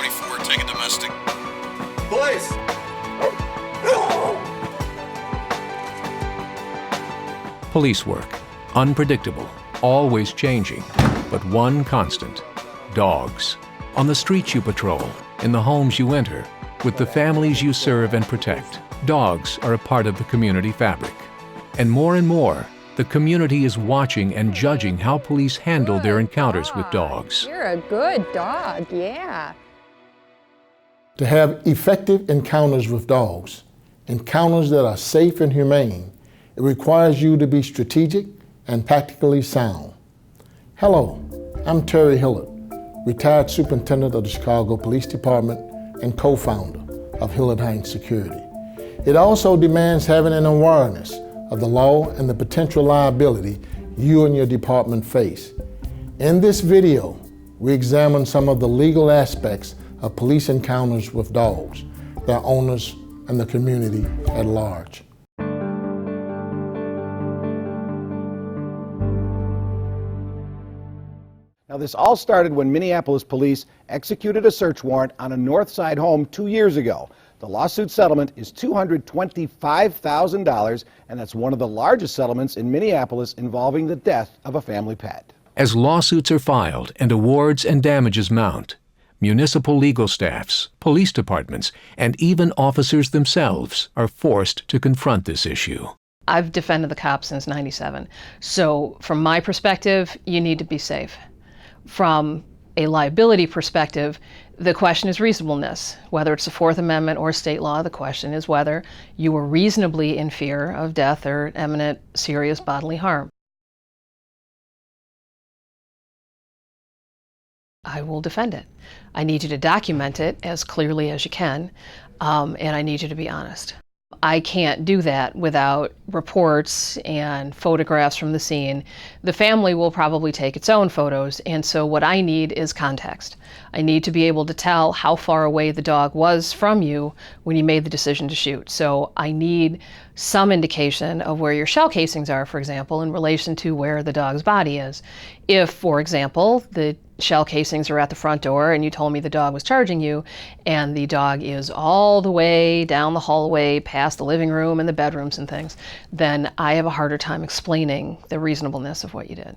24, take a domestic. Police! Police work, unpredictable, always changing, but one constant: dogs. On the streets you patrol, in the homes you enter, with the families you serve and protect, dogs are a part of the community fabric. And more, the community is watching and judging how police handle their encounters with dogs. You're a good dog, yeah. To have effective encounters with dogs, encounters that are safe and humane, it requires you to be strategic and tactically sound. Hello, I'm Terry Hillard, retired superintendent of the Chicago Police Department and co-founder of Hillard Hines Security. It also demands having an awareness of the law and the potential liability you and your department face. In this video, we examine some of the legal aspects of police encounters with dogs, their owners, and the community at large. Now, this all started when Minneapolis police executed a search warrant on a North Side home 2 years ago. The lawsuit settlement is $225,000, and that's one of the largest settlements in Minneapolis involving the death of a family pet. As lawsuits are filed and awards and damages mount, municipal legal staffs, police departments, and even officers themselves are forced to confront this issue. I've defended the cops since '97. So from my perspective, you need to be safe. From a liability perspective, the question is reasonableness. Whether it's the Fourth Amendment or state law, the question is whether you were reasonably in fear of death or imminent serious bodily harm. I will defend it. I need you to document it as clearly as you can, and I need you to be honest. I can't do that without reports and photographs from the scene. The family will probably take its own photos, and so what I need is context. I need to be able to tell how far away the dog was from you when you made the decision to shoot. So I need some indication of where your shell casings are, for example, in relation to where the dog's body is. If, for example, the shell casings are at the front door and you told me the dog was charging you and the dog is all the way down the hallway past the living room and the bedrooms and things, then I have a harder time explaining the reasonableness of what you did.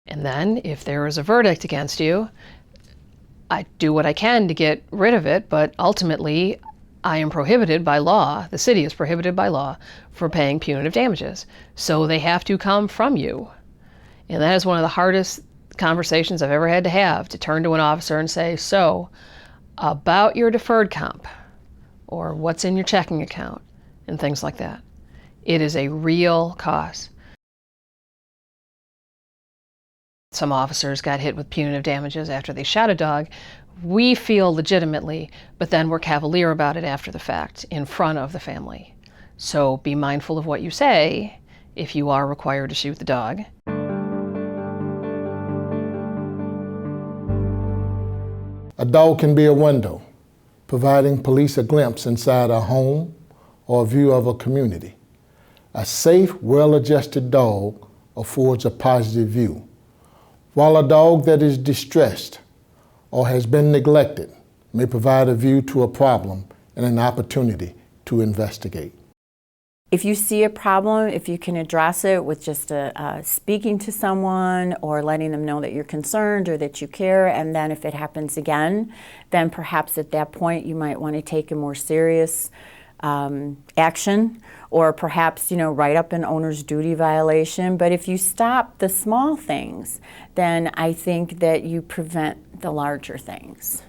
And then if there is a verdict against you, I do what I can to get rid of it, but ultimately I am prohibited by law, the city is prohibited by law, for paying punitive damages. So they have to come from you. And that is one of the hardest conversations I've ever had to turn to an officer and say, so, about your deferred comp, or what's in your checking account, and things like that. It is a real cost. Some officers got hit with punitive damages after they shot a dog. We feel legitimately, but then we're cavalier about it after the fact, in front of the family. So be mindful of what you say if you are required to shoot the dog. A dog can be a window, providing police a glimpse inside a home or a view of a community. A safe, well-adjusted dog affords a positive view, while a dog that is distressed or has been neglected may provide a view to a problem and an opportunity to investigate. If you see a problem, if you can address it with just speaking to someone or letting them know that you're concerned or that you care, and then if it happens again, then perhaps at that point you might want to take a more serious action, or perhaps, write up an owner's duty violation. But if you stop the small things, then I think that you prevent the larger things.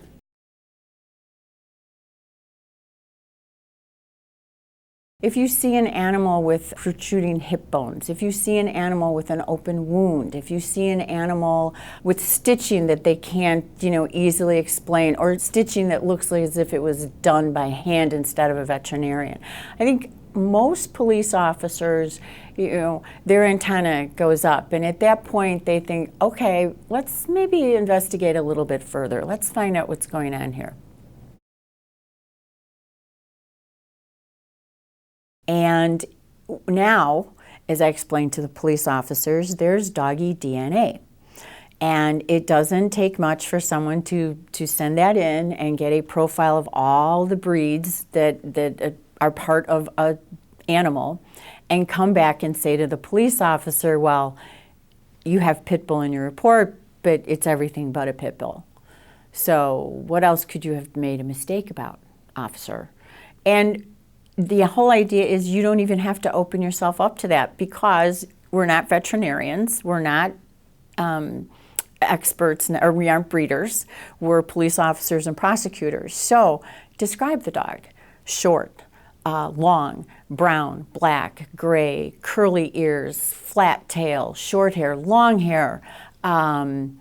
If you see an animal with protruding hip bones, if you see an animal with an open wound, if you see an animal with stitching that they can't, easily explain, or stitching that looks like as if it was done by hand instead of a veterinarian, I think most police officers, their antenna goes up, and at that point they think, okay, let's maybe investigate a little bit further. Let's find out what's going on here. And now, as I explained to the police officers, there's doggy DNA. And it doesn't take much for someone to send that in and get a profile of all the breeds that are part of an animal and come back and say to the police officer, well, you have pit bull in your report, but it's everything but a pit bull. So what else could you have made a mistake about, officer? And the whole idea is you don't even have to open yourself up to that, because we're not veterinarians, we're not experts, or we aren't breeders, we're police officers and prosecutors. So describe the dog. Short, long, brown, black, gray, curly ears, flat tail, short hair, long hair, brown,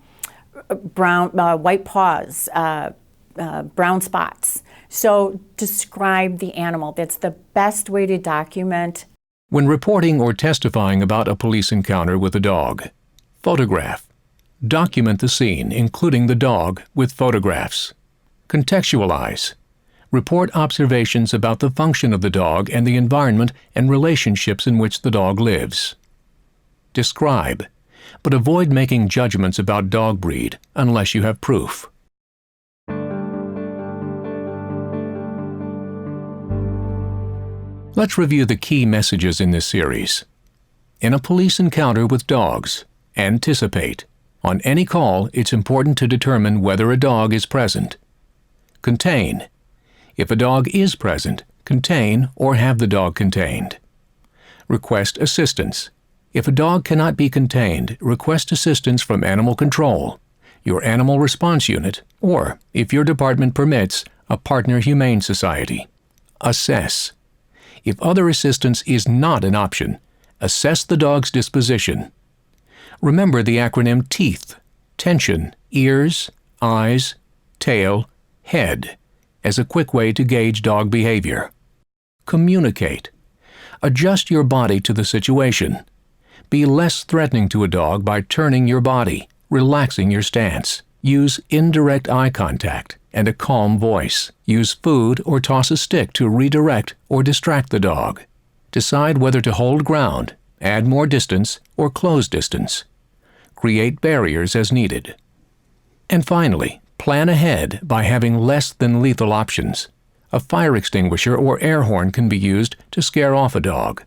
white paws, brown spots. So describe the animal. That's the best way to document. When reporting or testifying about a police encounter with a dog, photograph. Document the scene, including the dog, with photographs. Contextualize. Report observations about the function of the dog and the environment and relationships in which the dog lives. Describe, but avoid making judgments about dog breed unless you have proof. Let's review the key messages in this series. In a police encounter with dogs, anticipate. On any call, it's important to determine whether a dog is present. Contain. If a dog is present, contain or have the dog contained. Request assistance. If a dog cannot be contained, request assistance from Animal Control, your Animal Response Unit, or, if your department permits, a partner humane society. Assess. If other assistance is not an option, assess the dog's disposition. Remember the acronym TEETH, tension, ears, eyes, tail, head, as a quick way to gauge dog behavior. Communicate. Adjust your body to the situation. Be less threatening to a dog by turning your body, relaxing your stance. Use indirect eye contact and a calm voice. Use food or toss a stick to redirect or distract the dog. Decide whether to hold ground, add more distance, or close distance. Create barriers as needed. And finally, plan ahead by having less than lethal options. A fire extinguisher or air horn can be used to scare off a dog.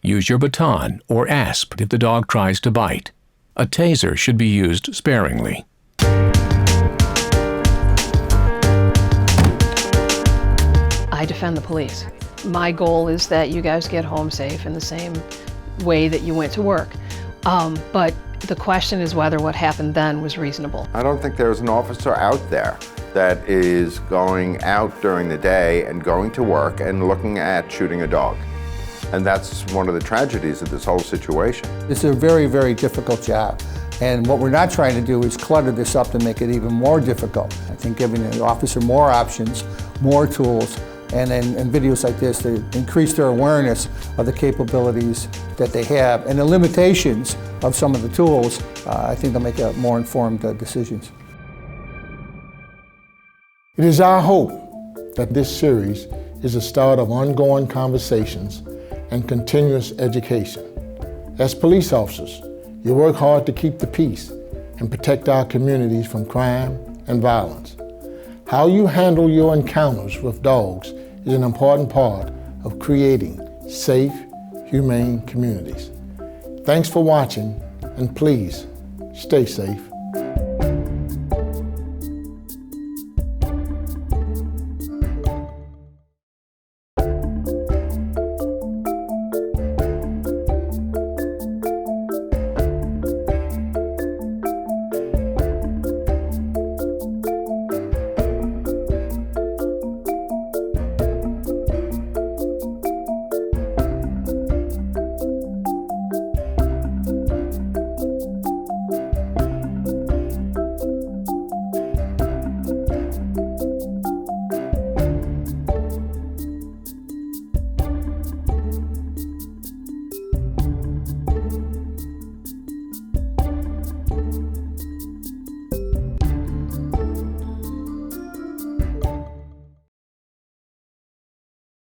Use your baton or asp if the dog tries to bite. A taser should be used sparingly. I defend the police. My goal is that you guys get home safe in the same way that you went to work. But the question is whether what happened then was reasonable. I don't think there's an officer out there that is going out during the day and going to work and looking at shooting a dog. And that's one of the tragedies of this whole situation. It's a very, very difficult job. And what we're not trying to do is clutter this up to make it even more difficult. I think giving the officer more options, more tools, and in videos like this to increase their awareness of the capabilities that they have and the limitations of some of the tools, I think they'll make more informed decisions. It is our hope that this series is a start of ongoing conversations and continuous education. As police officers, you work hard to keep the peace and protect our communities from crime and violence. How you handle your encounters with dogs is an important part of creating safe, humane communities. Thanks for watching, and please stay safe.